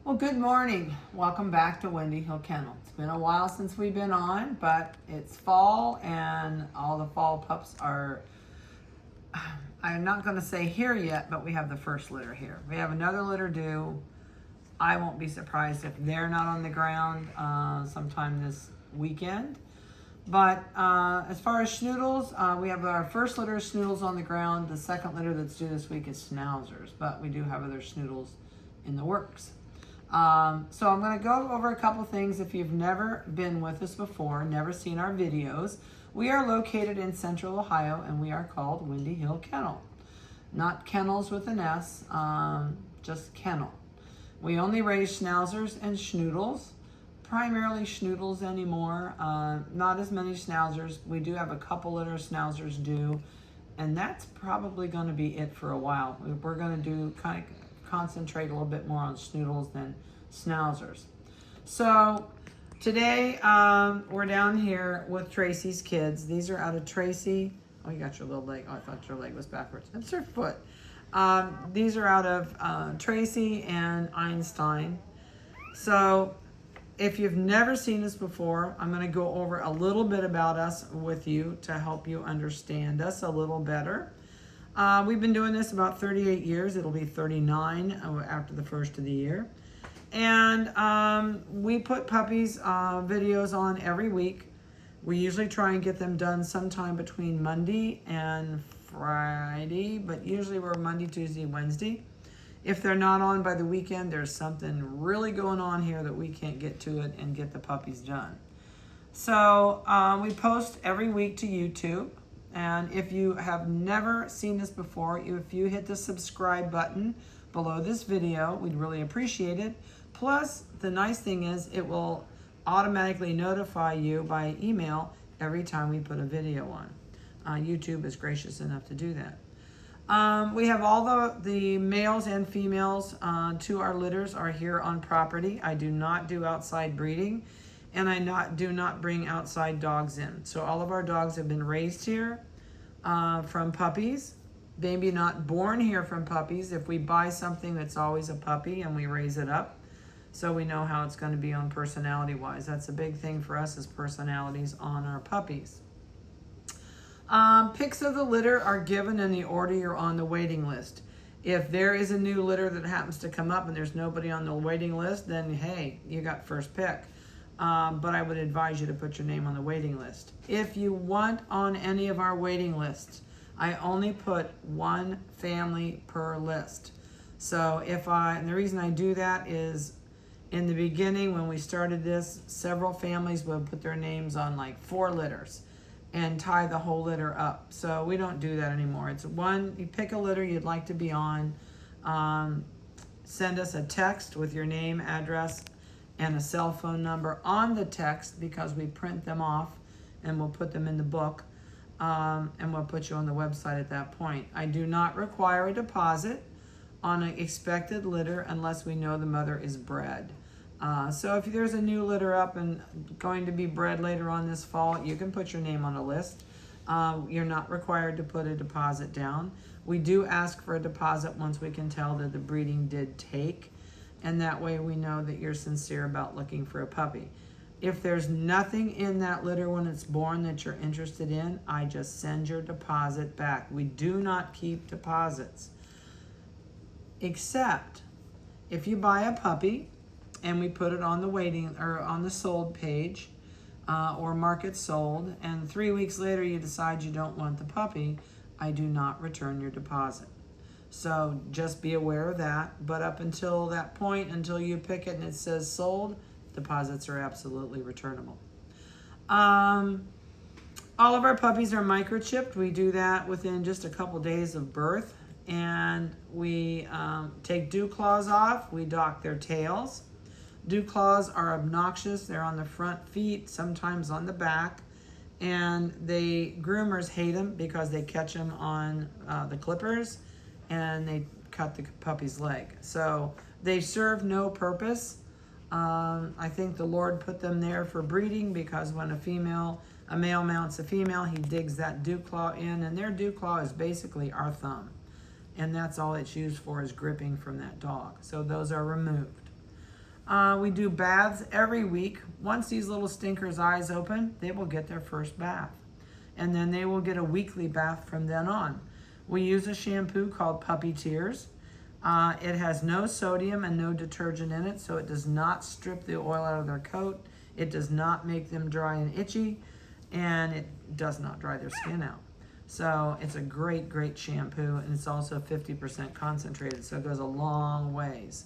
Well, good morning. Welcome back to Windy Hill Kennel. It's been a while since we've been on, but it's fall and all the fall pups are, I'm not going to say here yet, but we have the first litter here. We have another litter due. I won't be surprised if they're not on the ground sometime this weekend. But as far as Schnoodles, we have our first litter of Schnoodles on the ground. The second litter that's due this week is Schnauzers, but we do have other Schnoodles in the works. So I'm going to go over a couple things. If you've never been with us before, never seen our videos, we are located in Central Ohio and we are called Windy Hill Kennel. Not kennels with an S, just Kennel. We only raise Schnauzers and Schnoodles, primarily Schnoodles anymore. Not as many Schnauzers. We do have a couple litter Schnauzers due, and that's probably going to be it for a while. We're going to do concentrate a little bit more on Schnoodles than Schnauzers. So today we're down here with Tracy's kids. These are out of Tracy. Oh, you got your little leg. Oh, I thought your leg was backwards. That's her foot. These are out of Tracy and Einstein. So if you've never seen us before, I'm going to go over a little bit about us with you to help you understand us a little better. We've been doing this about 38 years. It'll be 39 after the first of the year. And we put puppies videos on every week. We usually try and get them done sometime between Monday and Friday, but usually we're Monday, Tuesday, Wednesday. If they're not on by the weekend, there's something really going on here that we can't get to it and get the puppies done. So we post every week to YouTube. And if you have never seen this before, if you hit the subscribe button below this video, we'd really appreciate it. Plus, the nice thing is it will automatically notify you by email every time we put a video on. YouTube is gracious enough to do that. We have all the males and females to our litters are here on property. I do not do outside breeding, and I do not bring outside dogs in. So all of our dogs have been raised here from puppies. Maybe not born here from puppies. If we buy something, that's always a puppy and we raise it up. So we know how it's going to be on personality-wise. That's a big thing for us is personalities on our puppies. Pics of the litter are given in the order you're on the waiting list. If there is a new litter that happens to come up and there's nobody on the waiting list, then hey, you got first pick. But I would advise you to put your name on the waiting list. If you want on any of our waiting lists, I only put one family per list. So and the reason I do that is in the beginning when we started this, several families would put their names on like 4 litters and tie the whole litter up. So we don't do that anymore. It's one, you pick a litter you'd like to be on, send us a text with your name, address, and a cell phone number on the text because we print them off and we'll put them in the book and we'll put you on the website at that point. I do not require a deposit on an expected litter unless we know the mother is bred. So if there's a new litter up and going to be bred later on this fall, you can put your name on a list. You're not required to put a deposit down. We do ask for a deposit once we can tell that the breeding did take. And that way we know that you're sincere about looking for a puppy. If there's nothing in that litter when it's born that you're interested in, I just send your deposit back. We do not keep deposits. Except if you buy a puppy and we put it on the waiting or on the sold page or mark it sold, and 3 weeks later you decide you don't want the puppy, I do not return your deposit. So just be aware of that. But up until that point, until you pick it and it says sold, deposits are absolutely returnable. All of our puppies are microchipped. We do that within just a couple days of birth. And we take dew claws off. We dock their tails. Dew claws are obnoxious. They're on the front feet, sometimes on the back. And groomers hate them because they catch them on the clippers and they cut the puppy's leg. So they serve no purpose. I think the Lord put them there for breeding because when a male mounts a female, he digs that dew claw in, and their dew claw is basically our thumb. And that's all it's used for is gripping from that dog. So those are removed. We do baths every week. Once these little stinkers' eyes open, they will get their first bath. And then they will get a weekly bath from then on. We use a shampoo called Puppy Tears. It has no sodium and no detergent in it, so it does not strip the oil out of their coat. It does not make them dry and itchy, and it does not dry their skin out. So it's a great, great shampoo, and it's also 50% concentrated, so it goes a long ways.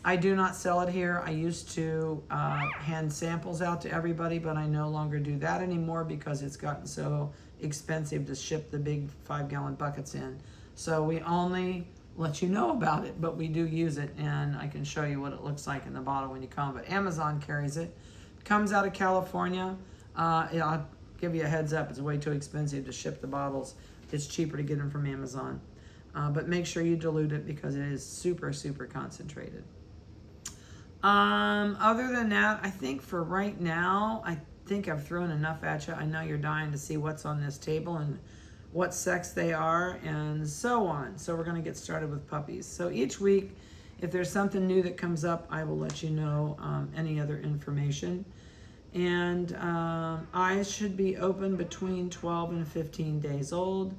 I do not sell it here. I used to hand samples out to everybody, but I no longer do that anymore because it's gotten so expensive to ship the big 5-gallon buckets in. So we only let you know about it, but we do use it, and I can show you what it looks like in the bottle when you come. But Amazon carries it. It comes out of California. I'll give you a heads up. It's way too expensive to ship the bottles. It's cheaper to get them from Amazon. But make sure you dilute it because it is super, super concentrated. Other than that, I think for right now, I think I've thrown enough at you. I know you're dying to see what's on this table and what sex they are and so on. So we're going to get started with puppies. So each week, if there's something new that comes up, I will let you know any other information. And eyes should be open between 12 and 15 days old.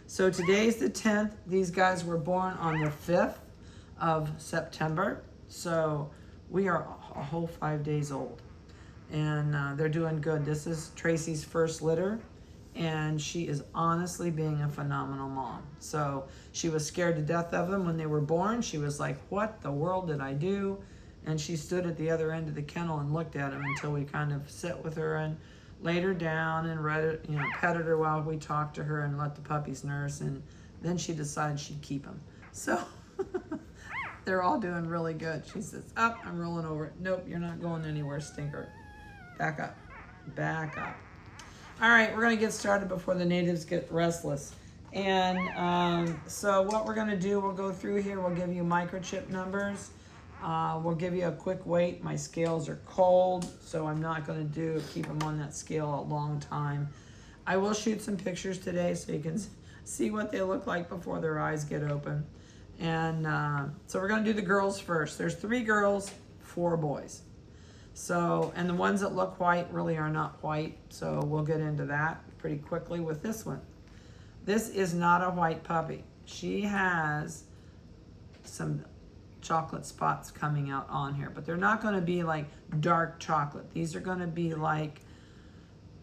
So today's the 10th. These guys were born on the 5th of September. So we are a whole 5 days old. And they're doing good. This is Tracy's first litter. And she is honestly being a phenomenal mom. So she was scared to death of them when they were born. She was like, what the world did I do? And she stood at the other end of the kennel and looked at him until we kind of sat with her and laid her down and petted her while we talked to her and let the puppies nurse. And then she decided she'd keep them. So they're all doing really good. She says, up, I'm rolling over. Nope, you're not going anywhere, stinker. Back up, back up. All right, we're gonna get started before the natives get restless. And so what we're gonna do, we'll go through here, we'll give you microchip numbers. We'll give you a quick weight. My scales are cold, so I'm not gonna keep them on that scale a long time. I will shoot some pictures today so you can see what they look like before their eyes get open. And so we're gonna do the girls first. There's 3 girls, 4 boys. So, and the ones that look white really are not white, so we'll get into that pretty quickly with this one. This is not a white puppy. She has some chocolate spots coming out on here, but they're not gonna be like dark chocolate. These are gonna be like,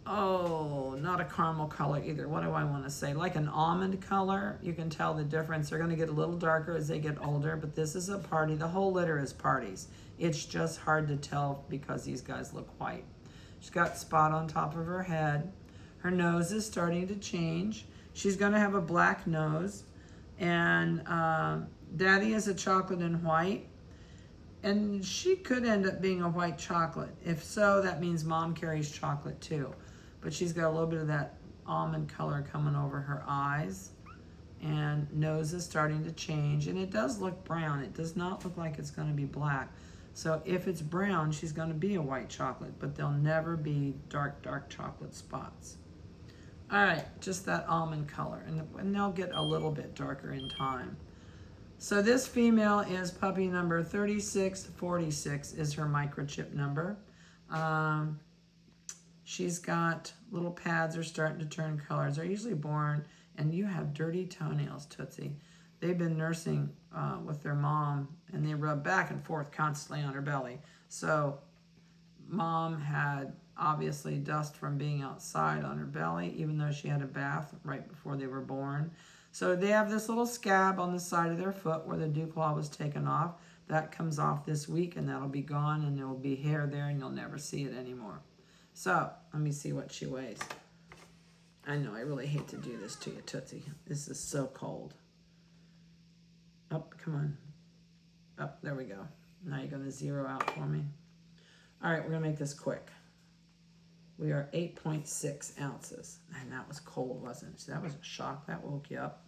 oh, not a caramel color either. What do I wanna say? Like an almond color. You can tell the difference. They're gonna get a little darker as they get older, but this is a party. The whole litter is parties. It's just hard to tell because these guys look white. She's got spot on top of her head. Her nose is starting to change. She's gonna have a black nose. And Daddy is a chocolate and white. And she could end up being a white chocolate. If so, that means Mom carries chocolate too. But she's got a little bit of that almond color coming over her eyes. And nose is starting to change. And it does look brown. It does not look like it's gonna be black. So if it's brown, she's gonna be a white chocolate, but they'll never be dark, dark chocolate spots. All right, just that almond color, and they'll get a little bit darker in time. So this female is puppy number 3646 is her microchip number. She's got little pads are starting to turn colors. They're usually born, and you have dirty toenails, Tootsie. They've been nursing with their mom, and they rub back and forth constantly on her belly. So Mom had obviously dust from being outside on her belly, even though she had a bath right before they were born. So they have this little scab on the side of their foot where the dew claw was taken off. That comes off this week, and that'll be gone, and there will be hair there, and you'll never see it anymore. So let me see what she weighs. I know, I really hate to do this to you, Tootsie. This is so cold. Oh, come on. Oh, there we go. Now you're going to zero out for me. All right, we're going to make this quick. We are 8.6 ounces. And that was cold, wasn't it? So that was a shock. That woke you up.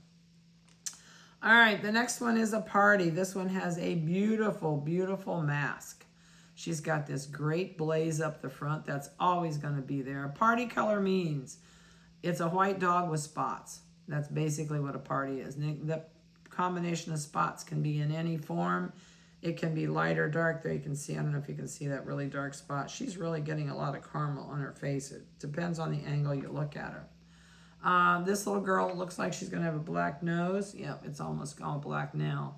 All right, the next one is a party. This one has a beautiful, beautiful mask. She's got this great blaze up the front. That's always going to be there. A party color means it's a white dog with spots. That's basically what a party is. The combination of spots can be in any form. It can be light or dark. There you can see, I don't know if you can see that really dark spot. She's really getting a lot of caramel on her face. It depends on the angle you look at her. This little girl looks like she's going to have a black nose. Yep, it's almost all black now.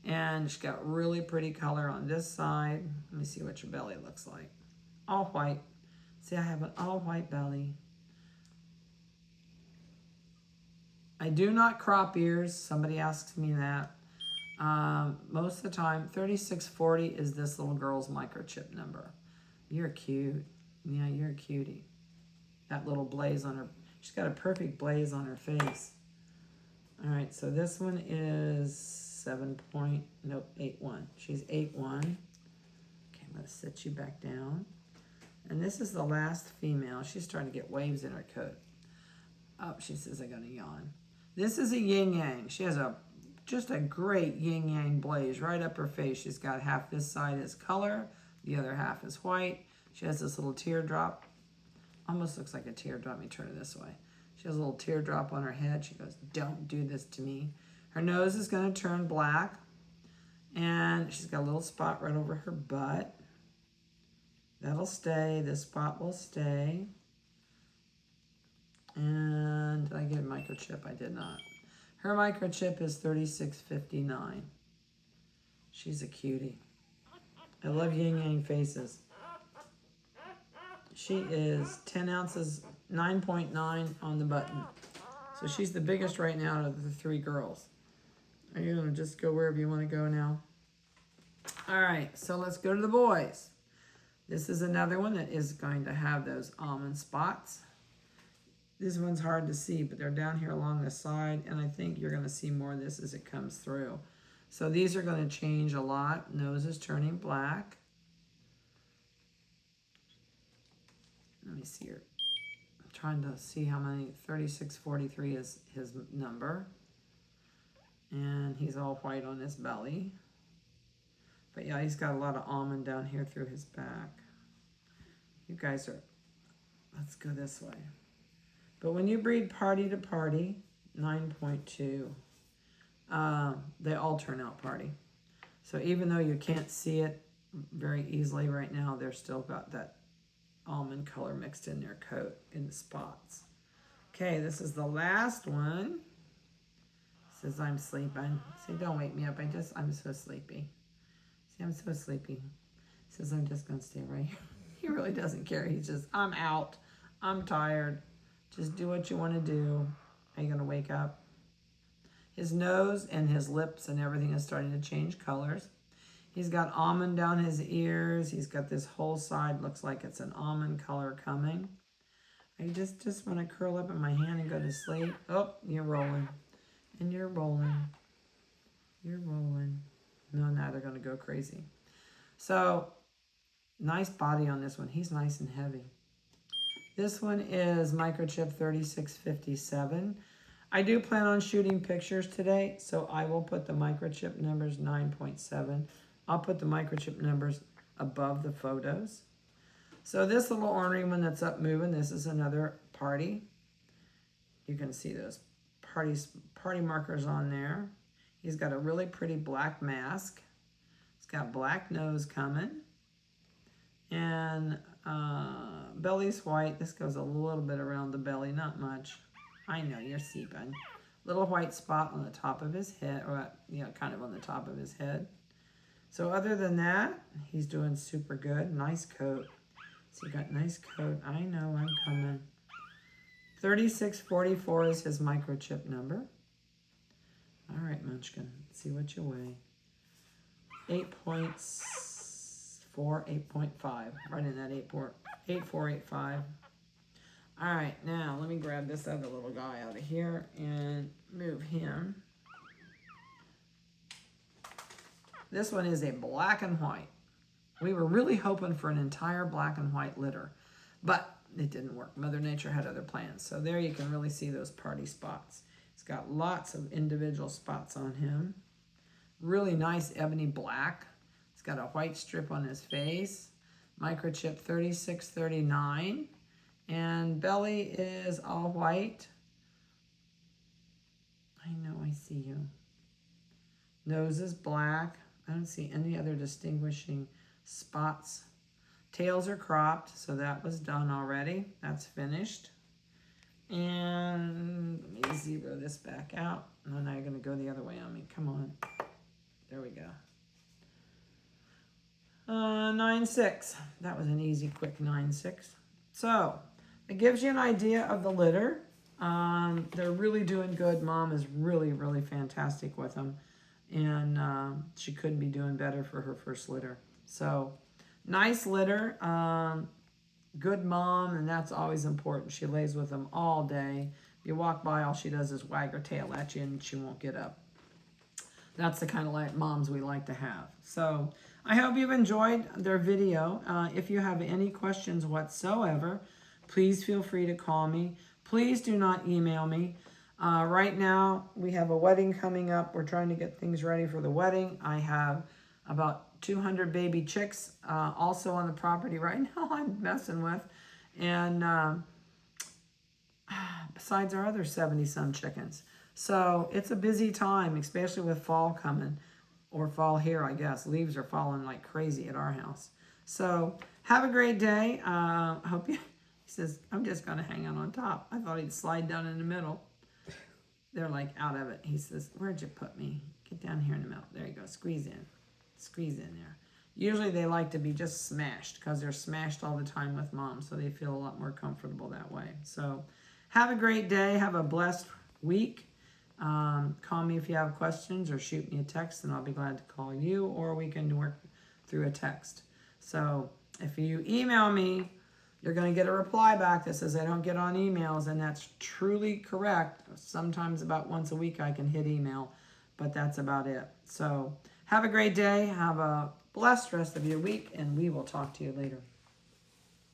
And she's got really pretty color on this side. Let me see what your belly looks like. All white. See, I have an all white belly. I do not crop ears. Somebody asks me that. Most of the time, 3640 is this little girl's microchip number. You're cute. Yeah, you're a cutie. That little blaze on her. She's got a perfect blaze on her face. All right, so this one is 8.1. She's 8.1. Okay, I'm gonna sit you back down. And this is the last female. She's starting to get waves in her coat. Oh, she says I'm gonna yawn. This is a yin yang. She has just a great yin yang blaze right up her face. She's got half this side is color, the other half is white. She has this little teardrop. Almost looks like a teardrop. Let me turn it this way. She has a little teardrop on her head. She goes, don't do this to me. Her nose is going to turn black. And she's got a little spot right over her butt. That'll stay. This spot will stay. And did I get a microchip? I did not. Her microchip is 3659. She's a cutie. I love yin yang faces. She is 10 ounces, 9.9 on the button. So she's the biggest right now out of the three girls. Are you going to just go wherever you want to go now? All right, so let's go to the boys. This is another one that is going to have those almond spots. This one's hard to see, but they're down here along the side, and I think you're going to see more of this as it comes through. So these are going to change a lot. Nose is turning black. Let me see here. I'm trying to see how many. 3643 is his number. And he's all white on his belly. But yeah, he's got a lot of almond down here through his back. You guys are, let's go this way. But when you breed party to party, 9.2, they all turn out party. So even though you can't see it very easily right now, they're still got that almond color mixed in their coat in the spots. Okay, this is the last one. Says I'm sleeping. See, don't wake me up. I'm so sleepy. See, I'm so sleepy. Says I'm just gonna stay right here. He really doesn't care. He's just, I'm out. I'm tired. Just do what you want to do. Are you gonna wake up? His nose and his lips and everything is starting to change colors. He's got almond down his ears. He's got this whole side, looks like it's an almond color coming. I just want to curl up in my hand and go to sleep. Oh, you're rolling. And you're rolling. You're rolling. No, now they're going to go crazy. So, nice body on this one. He's nice and heavy. This one is microchip 3657. I do plan on shooting pictures today, so I will put the microchip numbers 9.7. I'll put the microchip numbers above the photos. So this little ornery one that's up moving, this is another party. You can see those party markers on there. He's got a really pretty black mask. He's got black nose coming. And belly's white. This goes a little bit around the belly, not much. I know, you're seeping. Little white spot on the top of his head, or kind of on the top of his head. So other than that, he's doing super good. Nice coat. So you got nice coat. I know, I'm coming. 3644 is his microchip number. All right, Munchkin, let's see what you weigh. 8.4, 8.5. Right in that 8485. All right, now let me grab this other little guy out of here and move him. This one is a black and white. We were really hoping for an entire black and white litter, but it didn't work. Mother Nature had other plans. So there you can really see those party spots. He's got lots of individual spots on him. Really nice ebony black. He's got a white strip on his face. Microchip 3639. And belly is all white. I know, I see you. Nose is black. I don't see any other distinguishing spots. Tails are cropped, so that was done already. That's finished. And let me zero this back out. And then I'm going to go the other way on me. Come on. There we go. 9-6. That was an easy, quick 9-6. So it gives you an idea of the litter. They're really doing good. Mom is really, really fantastic with them. And she couldn't be doing better for her first litter. So nice litter. Good mom, and that's always important. She lays with them all day. If you walk by, all she does is wag her tail at you, and she won't get up. That's the kind of moms we like to have. So I hope you've enjoyed their video. If you have any questions whatsoever, please feel free to call me. Please do not email me. Right now, we have a wedding coming up. We're trying to get things ready for the wedding. I have about 200 baby chicks also on the property right now I'm messing with. And besides our other 70-some chickens. So it's a busy time, especially with fall coming. Or fall here, I guess. Leaves are falling like crazy at our house. So have a great day. Hope you... He says, I'm just going to hang out on top. I thought he'd slide down in the middle. They're like out of it. He says, where'd you put me? Get down here in the middle. There you go. Squeeze in. Squeeze in there. Usually they like to be just smashed because they're smashed all the time with mom, so they feel a lot more comfortable that way. So have a great day. Have a blessed week. Call me if you have questions or shoot me a text and I'll be glad to call you, or we can work through a text. So if you email me, you're going to get a reply back that says I don't get on emails, and that's truly correct. Sometimes about once a week I can hit email, but that's about it. So have a great day. Have a blessed rest of your week, and we will talk to you later.